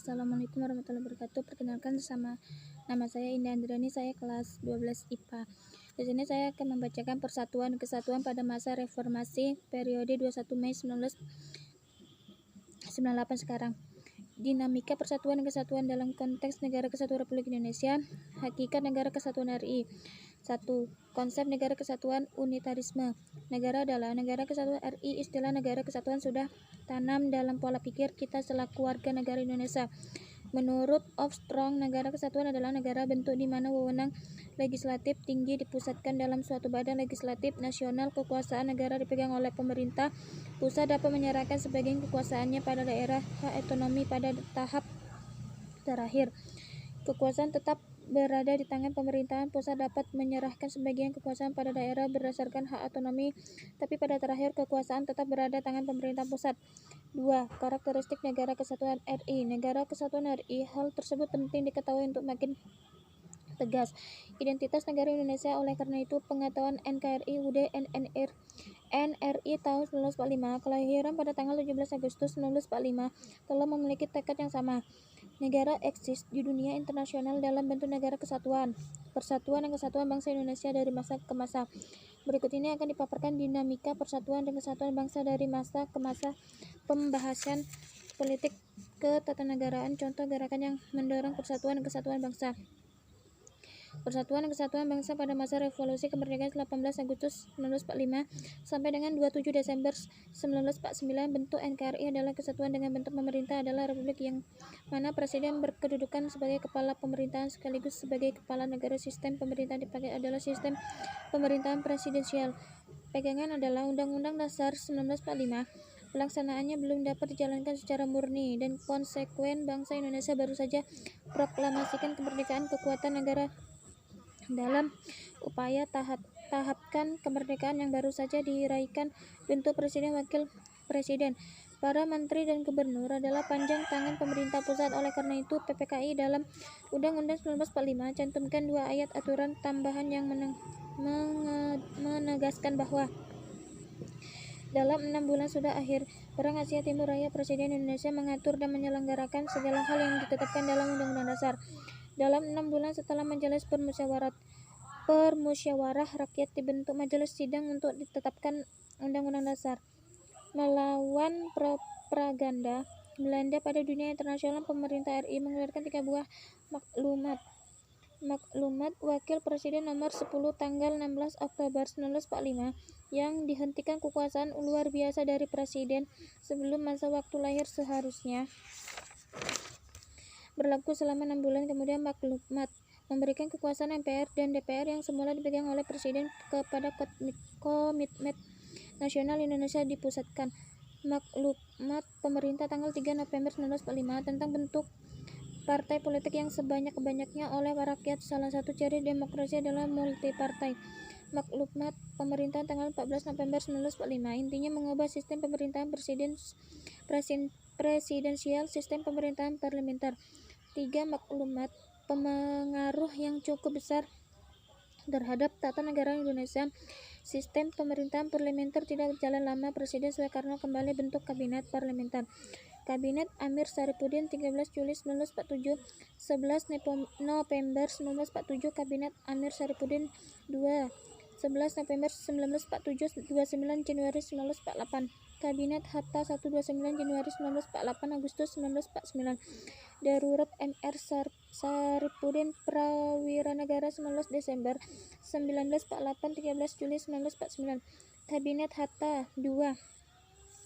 Assalamualaikum warahmatullahi wabarakatuh. Perkenalkan nama saya Indah Andrani, saya kelas 12 IPA. Di sini saya akan membacakan Persatuan dan Kesatuan pada masa reformasi periode 21 Mei 1998 sekarang. Dinamika Persatuan dan Kesatuan dalam konteks Negara Kesatuan Republik Indonesia. Hakikat Negara Kesatuan RI. 1. Konsep Negara Kesatuan Unitarisme. Negara adalah Negara Kesatuan RI. Istilah Negara Kesatuan sudah tanam dalam pola pikir kita selaku warga negara Indonesia. Menurut Armstrong, negara kesatuan adalah negara bentuk di mana wewenang legislatif tinggi dipusatkan dalam suatu badan legislatif nasional. Kekuasaan negara dipegang oleh pemerintah pusat, dapat menyerahkan sebagian kekuasaannya pada daerah. Hak otonomi pada tahap terakhir. Kekuasaan tetap berada di tangan pemerintahan pusat, dapat menyerahkan sebagian kekuasaan pada daerah berdasarkan hak otonomi, tapi pada terakhir kekuasaan tetap berada di tangan pemerintah pusat. 2. Karakteristik Negara Kesatuan RI. Negara Kesatuan RI. Hal tersebut penting diketahui untuk makin tegas identitas negara Indonesia. Oleh karena itu, pengetahuan NKRI UUD NRI tahun 1945, kelahiran pada tanggal 17 Agustus 1945, telah memiliki tekad yang sama. Negara eksis di dunia internasional dalam bentuk negara kesatuan. Persatuan dan Kesatuan Bangsa Indonesia dari masa ke masa. Berikut ini akan dipaparkan dinamika persatuan dan kesatuan bangsa dari masa ke masa. Pembahasan politik ketatanegaraan, contoh gerakan yang mendorong persatuan dan kesatuan bangsa. Persatuan dan Kesatuan Bangsa pada masa Revolusi Kemerdekaan 18 Agustus 1945 sampai dengan 27 Desember 1949. Bentuk NKRI adalah kesatuan dengan bentuk pemerintah adalah republik yang mana presiden berkedudukan sebagai kepala pemerintahan sekaligus sebagai kepala negara. Sistem pemerintahan dipakai adalah sistem pemerintahan presidensial. Pegangan adalah Undang-Undang Dasar 1945. Pelaksanaannya belum dapat dijalankan secara murni dan konsekuen. Bangsa Indonesia baru saja proklamasikan kemerdekaan. Kekuatan negara dalam upaya tahapkan kemerdekaan yang baru saja diraihkan. Bentuk presiden wakil presiden. Para menteri dan gubernur adalah panjang tangan pemerintah pusat. Oleh karena itu, PPKI dalam Undang-Undang 1945 cantumkan 2 ayat aturan tambahan yang menegaskan bahwa dalam 6 bulan sudah akhir Perang Asia Timur Raya, Presiden Indonesia mengatur dan menyelenggarakan segala hal yang ditetapkan dalam Undang-Undang Dasar. Dalam 6 bulan setelah majelis permusyawarah rakyat dibentuk majelis sidang untuk ditetapkan Undang-Undang Dasar. Melawan propaganda Belanda pada dunia internasional, pemerintah RI mengeluarkan 3 buah maklumat Wakil Presiden nomor 10 tanggal 16 Oktober 1945 yang dihentikan kekuasaan luar biasa dari presiden sebelum masa waktu lahir seharusnya berlaku selama 6 bulan. Kemudian maklumat memberikan kekuasaan MPR dan DPR yang semula dipegang oleh presiden kepada Komitmen Nasional Indonesia dipusatkan. Maklumat pemerintah tanggal 3 November 1945 tentang bentuk partai politik yang sebanyak-banyaknya oleh rakyat. Salah satu ciri demokrasi adalah multipartai. Maklumat pemerintah tanggal 14 November 1945 intinya mengubah sistem pemerintahan presidensial sistem pemerintahan parlementer. 3. Maklumat pengaruh yang cukup besar terhadap tata negara Indonesia. Sistem pemerintahan parlementer tidak berjalan lama. Presiden Soekarno kembali bentuk kabinet parlementer. Kabinet Amir Syarifuddin 13 Juli 1947, 11 November 1947. Kabinet Amir Syarifuddin 2, 11 November 1947, 29 Januari 1948. Kabinet Hatta 1, 29 Januari 1948, Agustus 1949. Darurat MR Syarifuddin Prawiranegara 19 Desember 1948, 13 Juli 1949. Kabinet Hatta 2,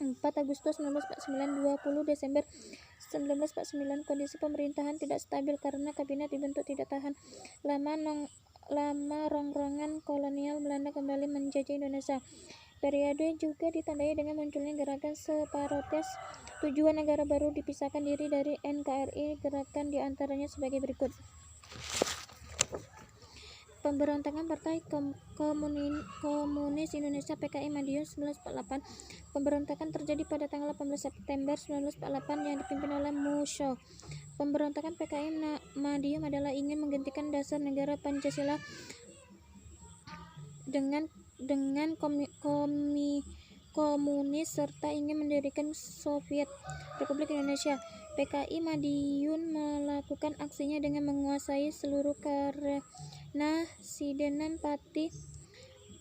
4 Agustus 1949, 20 Desember 1949. Kondisi pemerintahan tidak stabil karena kabinet dibentuk tidak tahan lama rongrongan kolonial Belanda kembali menjajah Indonesia. Periode juga ditandai dengan munculnya gerakan separatis. Tujuan negara baru dipisahkan diri dari NKRI. Gerakan diantaranya sebagai berikut. Pemberontakan Partai Komunis Indonesia PKI Madiun 1948. Pemberontakan terjadi pada tanggal 18 September 1948 yang dipimpin oleh Musho. Pemberontakan PKI Madiun adalah ingin menggantikan dasar negara Pancasila dengan komunis serta ingin mendirikan Soviet Republik Indonesia. PKI Madiun melakukan aksinya dengan menguasai seluruh Karena Sidenan Pati.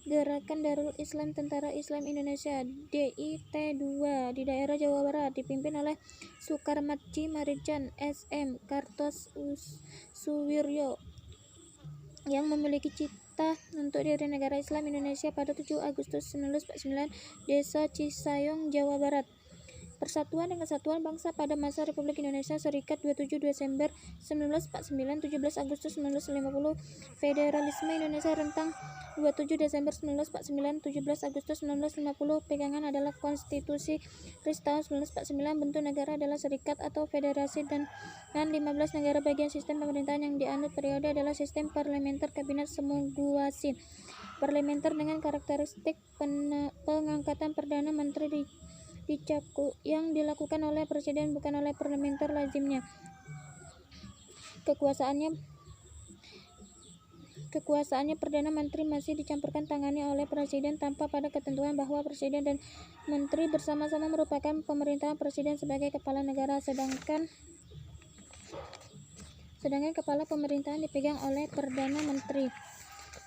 Gerakan Darul Islam Tentara Islam Indonesia DIT2 di daerah Jawa Barat dipimpin oleh Sukarmatji Marijan SM Kartosuwiryo yang memiliki cita untuk diri negara Islam Indonesia pada 7 Agustus 1949 Desa Cisayong, Jawa Barat. Persatuan dan Kesatuan Bangsa pada masa Republik Indonesia Serikat 27 Desember 1949 17 Agustus 1950 Federalisme Indonesia Rentang 27 Desember 1949 17 Agustus 1950 Pegangan adalah Konstitusi RIS tahun 1949 Bentuk negara adalah serikat atau federasi dan 15 negara bagian sistem pemerintahan yang dianut periode adalah sistem parlementer kabinet semuguasi parlementer dengan karakteristik pengangkatan Perdana Menteri yang dilakukan oleh presiden bukan oleh parlementer lazimnya. Kekuasaannya Perdana Menteri masih dicampurkan tangani oleh presiden tanpa pada ketentuan bahwa presiden dan menteri bersama-sama merupakan pemerintahan presiden sebagai kepala negara sedangkan kepala pemerintahan dipegang oleh Perdana Menteri.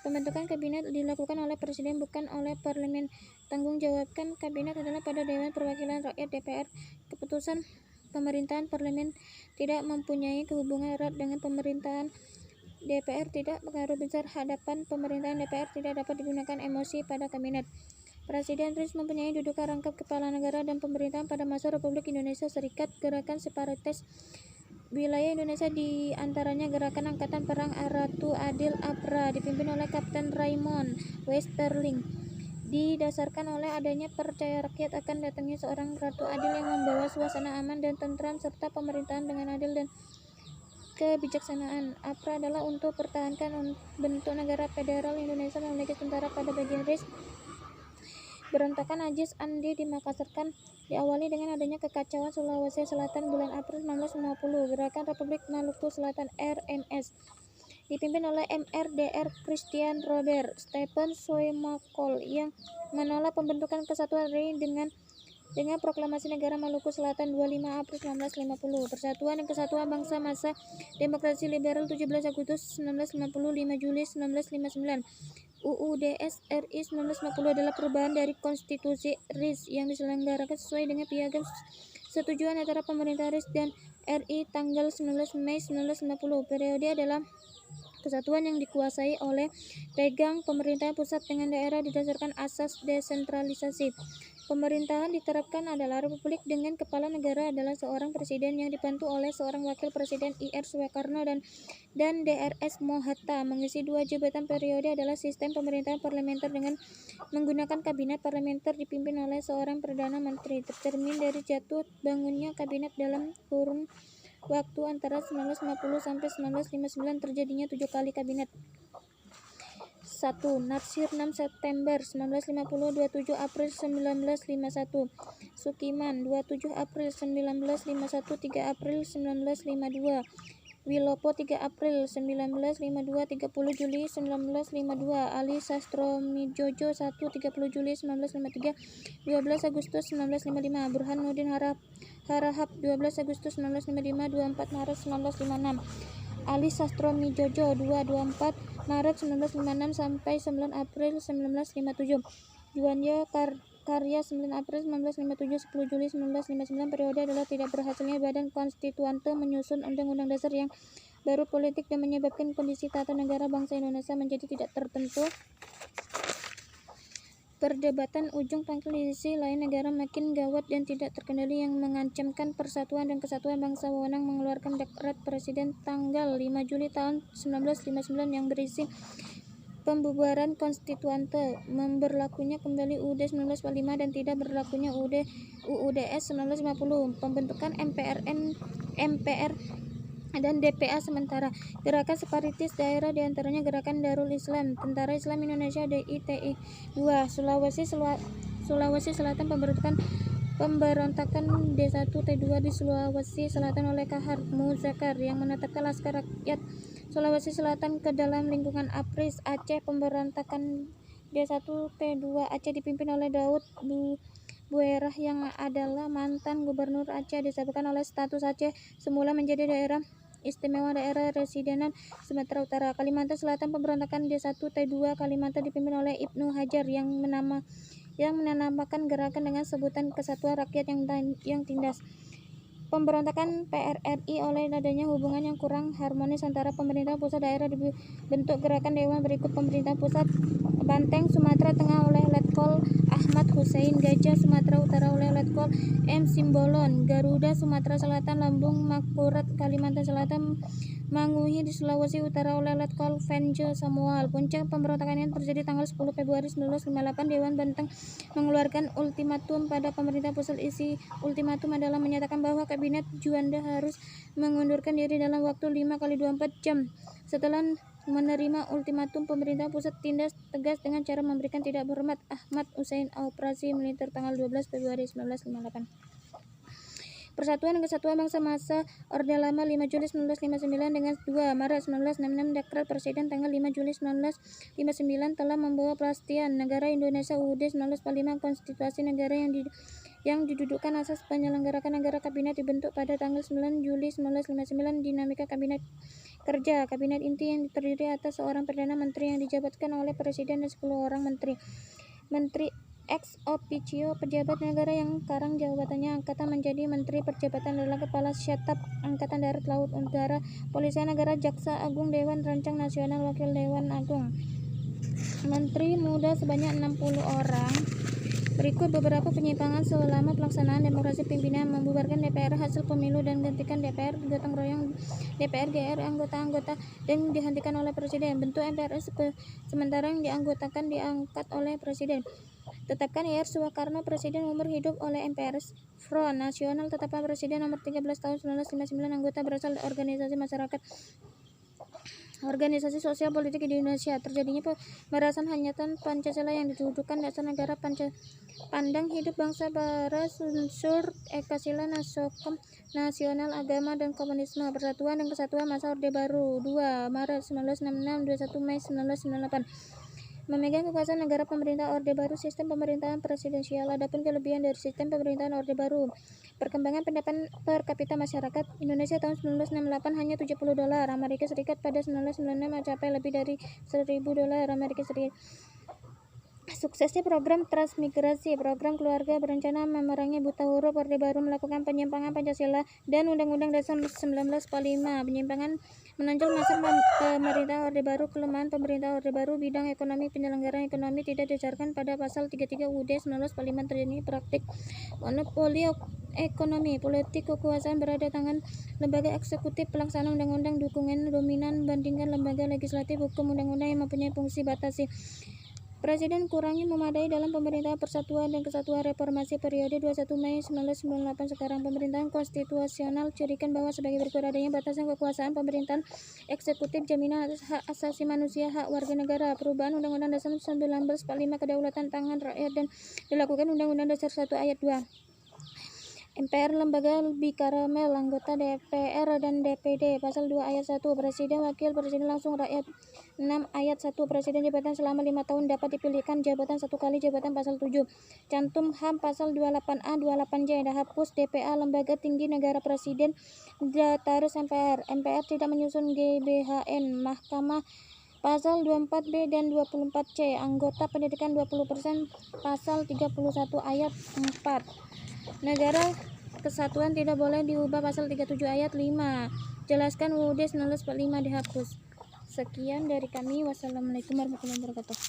Pembentukan kabinet dilakukan oleh presiden bukan oleh parlemen. Tanggung jawabkan kabinet adalah pada Dewan Perwakilan Rakyat DPR. Keputusan pemerintahan parlemen tidak mempunyai hubungan erat dengan pemerintahan DPR. Tidak pengaruh besar hadapan pemerintahan DPR. Tidak dapat digunakan emosi pada kabinet. Presiden RIS mempunyai dudukan rangkap kepala negara dan pemerintahan pada masa Republik Indonesia Serikat. Gerakan separatis wilayah Indonesia di antaranya Gerakan Angkatan Perang Ratu Adil APRA dipimpin oleh Kapten Raymond Westerling. Didasarkan oleh adanya percaya rakyat akan datangnya seorang Ratu Adil yang membawa suasana aman dan tentram serta pemerintahan dengan adil dan kebijaksanaan. APRA adalah untuk pertahankan bentuk negara federal Indonesia memiliki tentara pada bagian RIS. Berontakan Ajis Andi di Makassar diawali dengan adanya kekacauan Sulawesi Selatan bulan April 1950. Gerakan Republik Maluku Selatan RMS dipimpin oleh MRDR Christian Robert Stephen Soemakol yang menolak pembentukan kesatuan RI dengan proklamasi negara Maluku Selatan 25 April 1950. Persatuan dan Kesatuan Bangsa Masa Demokrasi Liberal 17 Agustus 1950 5 Juli 1959. UUDS RI 1950 adalah perubahan dari konstitusi RIS yang diselenggarakan sesuai dengan piagam setujuan antara pemerintah RIS dan RI tanggal 19 Mei 1950. Periode adalah kesatuan yang dikuasai oleh pegang pemerintahan pusat dengan daerah didasarkan asas desentralisasi. Pemerintahan diterapkan adalah republik dengan kepala negara adalah seorang presiden yang dibantu oleh seorang wakil presiden IR Soekarno dan DRS Mohatta. Mengisi 2 jabatan periode adalah sistem pemerintahan parlementer dengan menggunakan kabinet parlementer dipimpin oleh seorang perdana menteri. Tercermin dari jatuh bangunnya kabinet dalam kurun waktu antara 1950 sampai 1959 terjadinya 7 kali kabinet. 1. Natsir 6 September 1950 27 April 1951 Sukiman 27 April 1951 3 April 1952 Wilopo 3 April 1952 30 Juli 1952 Ali Sastromijojo 1 30 Juli 1953 12 Agustus 1955 Burhanuddin Harahap 12 Agustus 1955 24 Maret 1956 Ali Sastromijojo 24 Maret 1956 sampai 9 April 1957 Juanda Karya 9 April 1957 10 Juli 1959 Periode adalah tidak berhasilnya Badan Konstituante menyusun Undang-Undang Dasar yang baru politik dan menyebabkan kondisi tata negara bangsa Indonesia menjadi tidak tertentu. Perdebatan ujung pangkal di sisi lain negara makin gawat dan tidak terkendali yang mengancamkan persatuan dan kesatuan bangsa. Wewenang mengeluarkan dekret presiden tanggal 5 Juli tahun 1959 yang berisi pembubaran konstituante, memberlakunya kembali UUD 1945 dan tidak berlakunya UUDS 1950, pembentukan MPR dan DPA sementara. Gerakan separatis daerah diantaranya Gerakan Darul Islam, Tentara Islam Indonesia DITI 2, Sulawesi Selatan pemberontakan D1 T2 di Sulawesi Selatan oleh Kahar Muzakar yang menetapkan Laskar Rakyat Sulawesi Selatan ke dalam lingkungan APRIS. Aceh pemberontakan D1 T2 Aceh dipimpin oleh Daud Buerah yang adalah mantan gubernur Aceh disebabkan oleh status Aceh semula menjadi daerah istimewa daerah residenan Sumatera Utara. Kalimantan Selatan, pemberontakan D1 T2 Kalimantan dipimpin oleh Ibnu Hajar yang menamakan gerakan dengan sebutan Kesatuan Rakyat yang tindas. Pemberontakan PRRI oleh adanya hubungan yang kurang harmonis antara pemerintah pusat daerah dibentuk gerakan dewan berikut: pemerintah pusat Banteng Sumatera Tengah oleh Letkol Ahmad Hussein, Gajah Sumatera Utara oleh Letkol M Simbolon, Garuda Sumatera Selatan, Lambung Makurat Kalimantan Selatan, Manguhi di Sulawesi Utara oleh Letkol Venjo Samuel. Puncak pemberontakan yang terjadi tanggal 10 Februari 1958. Dewan Banteng mengeluarkan ultimatum pada pemerintah pusat. Isi ultimatum adalah menyatakan bahwa Kabinet Juanda harus mengundurkan diri dalam waktu 5x24 jam. Setelah menerima ultimatum, pemerintah pusat tindas tegas dengan cara memberikan tidak berhormat Ahmad Hussein operasi militer tanggal 12 Februari 1958. Persatuan dan Kesatuan Bangsa Masa Orde Lama 5 Juli 1959 dengan 2 Maret 1966. Dekret Presiden tanggal 5 Juli 1959 telah membawa pelastian negara Indonesia UUD 1945. Konstitusi negara yang didudukkan asas penyelenggarakan negara. Kabinet dibentuk pada tanggal 9 Juli 1959. Dinamika Kabinet Kerja. Kabinet inti yang terdiri atas seorang Perdana Menteri yang dijabatkan oleh Presiden dan 10 orang menteri. Menteri ex officio pejabat negara yang sekarang jabatannya angkatan menjadi Menteri Perjabatan adalah Kepala Staf Angkatan Darat, Laut, Udara, Polisi Negara, Jaksa Agung, Dewan Rancang Nasional, Wakil Dewan Agung. Menteri muda sebanyak 60 orang. Berikut beberapa penyimpangan selama pelaksanaan demokrasi: pimpinan membubarkan DPR hasil pemilu dan gantikan DPR, gotong royong DPR GR anggota-anggota dan dihentikan oleh Presiden. Bentuk MPRS sementara yang dianggotakan diangkat oleh Presiden. Tetapkan IR Soekarno Presiden, umur hidup oleh MPRS. Front Nasional tetapkan Presiden nomor 13 tahun 1959. Anggota berasal dari organisasi masyarakat, organisasi sosial politik di Indonesia. Terjadinya pemerasan hanyatan Pancasila yang didudukan dasar negara pandang hidup bangsa baras unsur Ekasila, Nasokom, nasional, agama, dan komunisme. Persatuan dan Kesatuan Masa Orde Baru 2 Maret 1966 21 Mei 1998. Memegang kekuasaan negara pemerintah Orde Baru, sistem pemerintahan presidensial. Adapun kelebihan dari sistem pemerintahan Orde Baru: perkembangan pendapatan per kapita masyarakat Indonesia tahun 1968 hanya $70. Amerika Serikat pada 1996 mencapai lebih dari $1.000 Amerika Serikat. Suksesnya program transmigrasi, program keluarga berencana, memerangi buta huruf. Orde Baru melakukan penyimpangan Pancasila dan Undang-Undang Dasar 1945. Penyimpangan menonjol masa pemerintah Orde Baru. Kelemahan pemerintah Orde Baru bidang ekonomi: penyelenggaraan ekonomi tidak didasarkan pada pasal 33 UUD 1945. Terjadi praktik monopoli ekonomi. Politik kekuasaan berada tangan lembaga eksekutif pelaksana undang-undang, dukungan dominan bandingkan lembaga legislatif hukum undang-undang yang mempunyai fungsi batasi. Presiden kurangi memadai dalam pemerintahan Persatuan dan Kesatuan Reformasi periode 21 Mei 1998. Sekarang pemerintahan konstitusional cirikan bahwa sebagai berikut: adanya batasan kekuasaan pemerintahan eksekutif, jaminan atas hak asasi manusia, hak warga negara, perubahan Undang-Undang Dasar 1945, kedaulatan tangan rakyat, dan dilakukan Undang-Undang Dasar 1 Ayat 2. MPR lembaga bikaramel, anggota DPR dan DPD. Pasal 2 Ayat 1. Presiden, Wakil Presiden langsung rakyat. 6 Ayat 1. Presiden jabatan selama 5 tahun, dapat dipilihkan jabatan 1 kali jabatan. Pasal 7. Cantum HAM pasal 28A, 28J. Hapus DPA lembaga tinggi negara. Presiden Dataris MPR. MPR tidak menyusun GBHN. Mahkamah pasal 24B dan 24C. Anggota pendidikan 20%. Pasal 31 Ayat 4. Negara kesatuan tidak boleh diubah. Pasal 37 Ayat 5. Jelaskan UUD 1945 dihapus. Sekian dari kami. Wassalamualaikum warahmatullahi wabarakatuh.